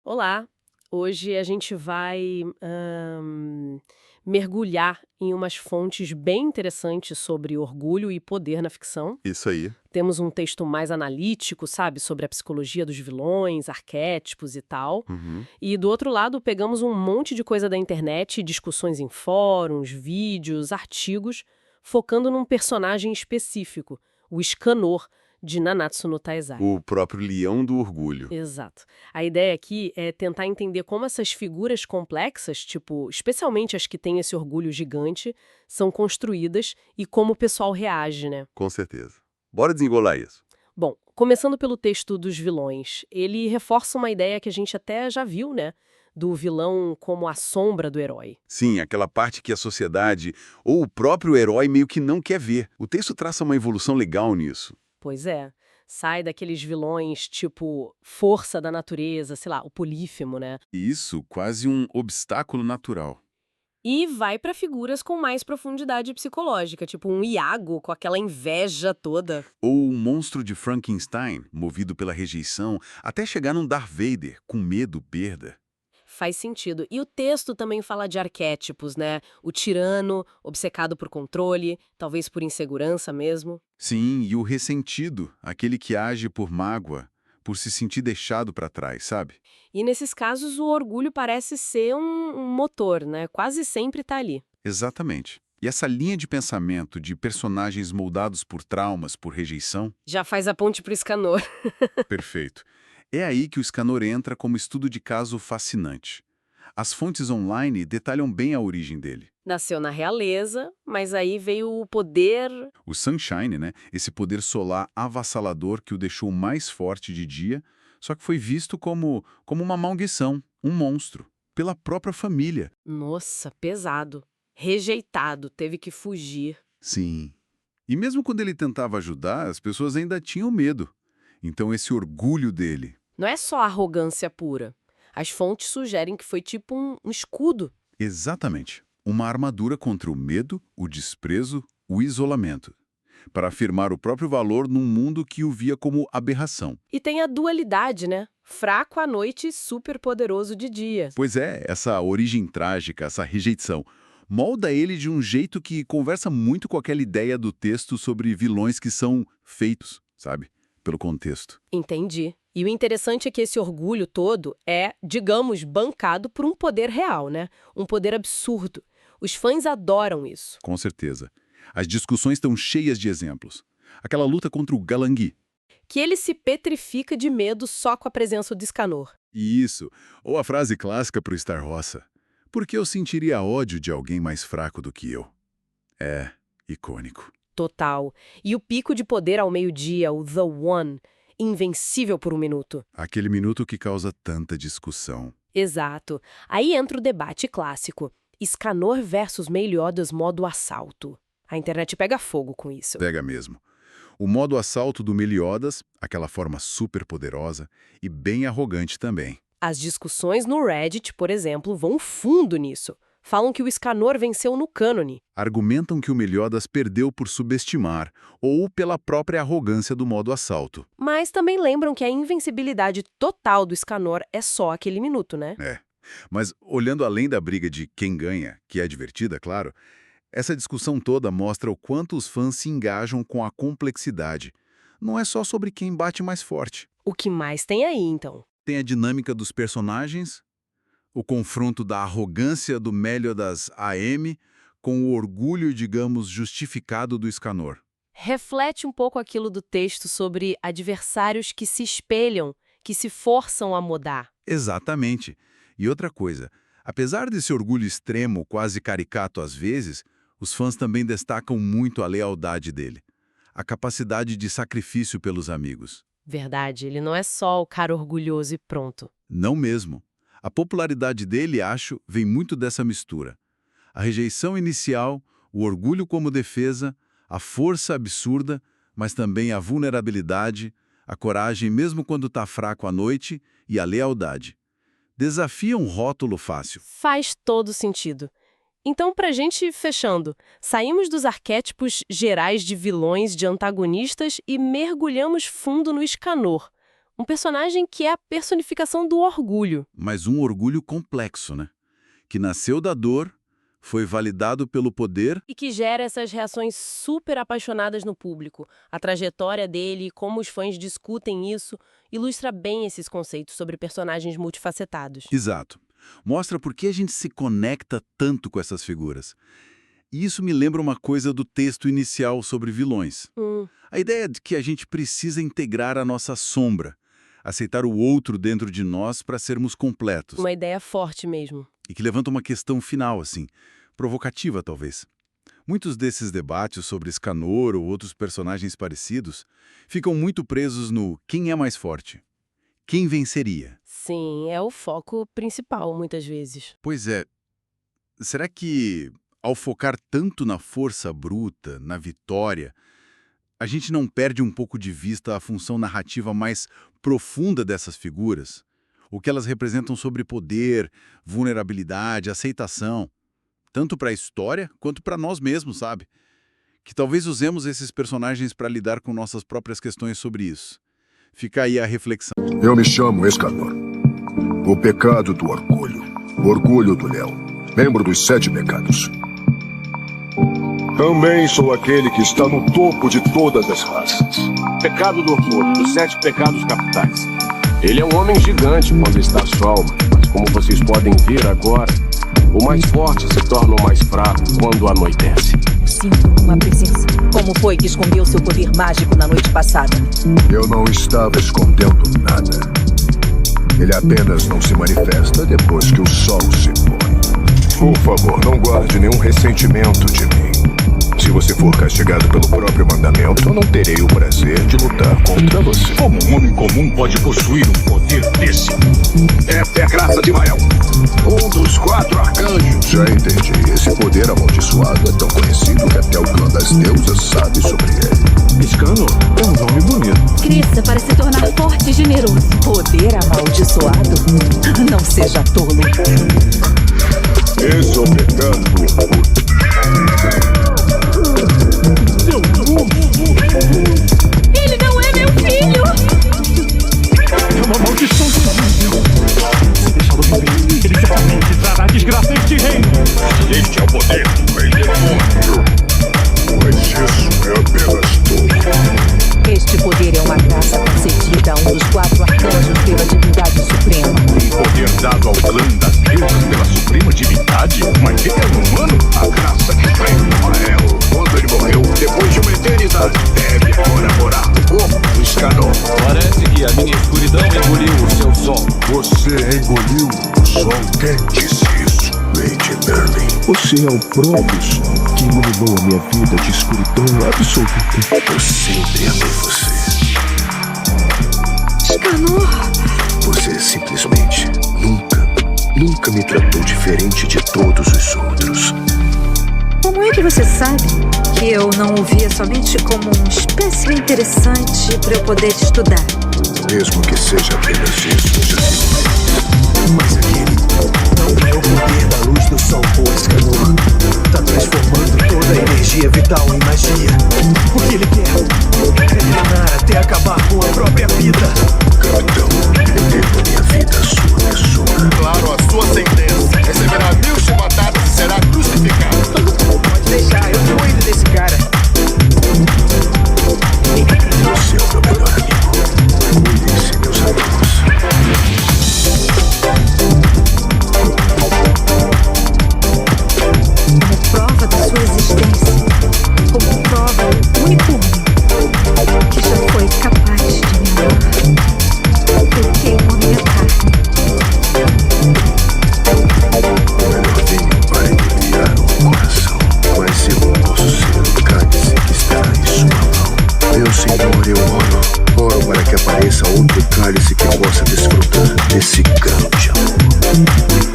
Olá! Hoje a gente vai mergulhar em umas fontes bem interessantes sobre orgulho e poder na ficção. Isso aí. Temos um texto mais analítico, sabe, sobre a psicologia dos vilões, arquétipos e tal. Uhum. E do outro lado, pegamos um monte de coisa da internet, discussões em fóruns, vídeos, artigos, focando num personagem específico, o Escanor, de Nanatsu no Taizai. O próprio leão do orgulho. Exato. A ideia aqui é tentar entender como essas figuras complexas, tipo, especialmente as que têm esse orgulho gigante, são construídas e como o pessoal reage, né? Com certeza. Bora desengolar isso. Bom, começando pelo texto dos vilões, ele reforça uma ideia que a gente até já viu, né? Do vilão como a sombra do herói. Sim, aquela parte que a sociedade ou o próprio herói meio que não quer ver. O texto traça uma evolução legal nisso. Pois é. Sai daqueles vilões tipo força da natureza, sei lá, o Polífemo, né? E isso quase um obstáculo natural. E vai para figuras com mais profundidade psicológica, tipo um Iago com aquela inveja toda. Ou o monstro de Frankenstein, movido pela rejeição, até chegar num Darth Vader, com medo, perda. Faz sentido. E o texto também fala de arquétipos, né? O tirano, obcecado por controle, talvez por insegurança mesmo. Sim, e o ressentido, aquele que age por mágoa, por se sentir deixado para trás, sabe? E nesses casos o orgulho parece ser um motor, né? Quase sempre tá ali. Exatamente. E essa linha de pensamento de personagens moldados por traumas, por rejeição, Já faz a ponte pro Escanor. perfeito. É aí que o Scanor entra como estudo de caso fascinante. As fontes online detalham bem a origem dele. Nasceu na realeza, mas aí veio o poder. O Sunshine, né, esse poder solar avassalador que o deixou mais forte de dia, só que foi visto como uma maldição, um monstro, pela própria família. Nossa, pesado. Rejeitado, teve que fugir. Sim. E mesmo quando ele tentava ajudar, as pessoas ainda tinham medo. Então esse orgulho dele. Não é só arrogância pura. As fontes sugerem que foi tipo um escudo. Exatamente. Uma armadura contra o medo, o desprezo, o isolamento. Para afirmar o próprio valor num mundo que o via como aberração. E tem a dualidade, né? Fraco à noite e super poderoso de dia. Pois é, essa origem trágica, essa rejeição, molda ele de um jeito que conversa muito com aquela ideia do texto sobre vilões que são feitos, sabe? Pelo contexto. Entendi. E o interessante é que esse orgulho todo é, digamos, bancado por um poder real, né? Um poder absurdo. Os fãs adoram isso. Com certeza. As discussões estão cheias de exemplos. Aquela luta contra o Galangui. Que ele se petrifica de medo só com a presença do Escanor. Isso. Ou a frase clássica para o Star Roça. Por que eu sentiria ódio de alguém mais fraco do que eu? É icônico. Total. E o pico de poder ao meio-dia, o The One, invencível por um minuto. Aquele minuto que causa tanta discussão. Exato. Aí entra o debate clássico. Escanor versus Meliodas modo assalto. A internet pega fogo com isso. Pega mesmo. O modo assalto do Meliodas, aquela forma super poderosa e bem arrogante também. As discussões no Reddit, por exemplo, vão fundo nisso. Falam que o Escanor venceu no cânone. Argumentam que o Meliodas perdeu por subestimar ou pela própria arrogância do modo assalto. Mas também lembram que a invencibilidade total do Escanor é só aquele minuto, né? É. Mas olhando além da briga de quem ganha, que é divertida, claro, essa discussão toda mostra o quanto os fãs se engajam com a complexidade. Não é só sobre quem bate mais forte. O que mais tem aí, então? Tem a dinâmica dos personagens, o confronto da arrogância do Meliodas AM com o orgulho, digamos, justificado do Escanor. Reflete um pouco aquilo do texto sobre adversários que se espelham, que se forçam a mudar. Exatamente. E outra coisa, apesar desse orgulho extremo, quase caricato às vezes, os fãs também destacam muito a lealdade dele, a capacidade de sacrifício pelos amigos. Verdade, ele não é só o cara orgulhoso e pronto. Não mesmo. A popularidade dele, acho, vem muito dessa mistura. A rejeição inicial, o orgulho como defesa, a força absurda, mas também a vulnerabilidade, a coragem mesmo quando está fraco à noite e a lealdade. Desafia um rótulo fácil. Faz todo sentido. Então, pra gente ir fechando, saímos dos arquétipos gerais de vilões, de antagonistas e mergulhamos fundo no Escanor, Um personagem que é a personificação do orgulho. Mas um orgulho complexo, né? Que nasceu da dor, foi validado pelo poder. E que gera essas reações super apaixonadas no público. A trajetória dele e como os fãs discutem isso ilustra bem esses conceitos sobre personagens multifacetados. Exato. Mostra por que a gente se conecta tanto com essas figuras. E isso me lembra uma coisa do texto inicial sobre vilões. A ideia de que a gente precisa integrar a nossa sombra, aceitar o outro dentro de nós para sermos completos. Uma ideia forte mesmo. E que levanta uma questão final, assim, provocativa talvez. Muitos desses debates sobre Escanor ou outros personagens parecidos ficam muito presos no quem é mais forte. Quem venceria? Sim, é o foco principal, muitas vezes. Pois é. Será que, ao focar tanto na força bruta, na vitória, a gente não perde um pouco de vista a função narrativa mais profunda dessas figuras? O que elas representam sobre poder, vulnerabilidade, aceitação, tanto para a história quanto para nós mesmos, sabe? Que talvez usemos esses personagens para lidar com nossas próprias questões sobre isso. Fica aí a reflexão. Eu me chamo Escanor. O pecado do orgulho. O orgulho do leão. Membro dos 7 pecados. Também sou aquele que está no topo de todas as raças. Pecado do orgulho, dos 7 pecados capitais. Ele é um homem gigante quando está só, mas como vocês podem ver agora, o mais forte se torna o mais fraco quando anoitece. Sinto uma presença. Como foi que escondeu seu poder mágico na noite passada? Eu não estava escondendo nada. Ele apenas não se manifesta depois que o sol se põe. Por favor, não guarde nenhum ressentimento de mim. Se você for castigado pelo próprio mandamento, eu não terei o prazer de lutar contra você. Como um homem comum pode possuir um poder desse? Essa é a graça de Mael, um dos 4 arcanjos. Já entendi. Esse poder amaldiçoado é tão conhecido que até o clã das deusas sabe sobre ele. Escanor é um nome bonito. Cresça para se tornar forte e generoso. Poder amaldiçoado? Não seja tolo. Esse é o pecado do orgulho. Ele não é meu filho! É uma maldição de Deus. Se deixá-lo viver, ele certamente trará desgraça a este reino. Este é o poder do rei demônio. Mas isso é apenas pouco. Este poder é uma graça concedida a um dos 4 arcanjos pela divindade suprema. Um poder dado ao clã das deusas pela suprema divindade? Mas ele é um humano? A graça que veio do Mael. Quando ele morreu, depois de uma eternidade, deve agora morar no corpo do Escanor. Parece que a minha escuridão engoliu o seu sol. Você engoliu o sol. Quem disse isso? Lady Merlin. Você é o próprio sol que iluminou a minha vida de escuridão absoluta. Eu sempre amei você. Escanor! Você simplesmente nunca me tratou diferente de todos os outros. Como é que você sabe que eu não o via somente como um espécime interessante para eu poder te estudar? Mesmo que seja apenas isso, eu já fico feliz. Mas aquele não é o poder da luz do sol, o Escanor. Tá transformando toda a energia vital em magia. O que ele quer? Treinar até acabar com a própria vida. Capitão, eu devo a minha vida à sua pessoa. Claro, a sua sentença. Receberá 1000 chibatadas e será crucificado. Pode deixar, eu cuido desse cara. Você é o meu melhor amigo. Cuidem-se, meus amigos. Como prova da sua existência, como prova do único homem que já foi capaz de me amar. Eu queimo a minha carne. O melhor vinho para equilibrar o coração. Mas eu não posso ser o cálice que está em sua mão. Meu Senhor, eu oro para que apareça outro cálice que possa desfrutar desse grande amor.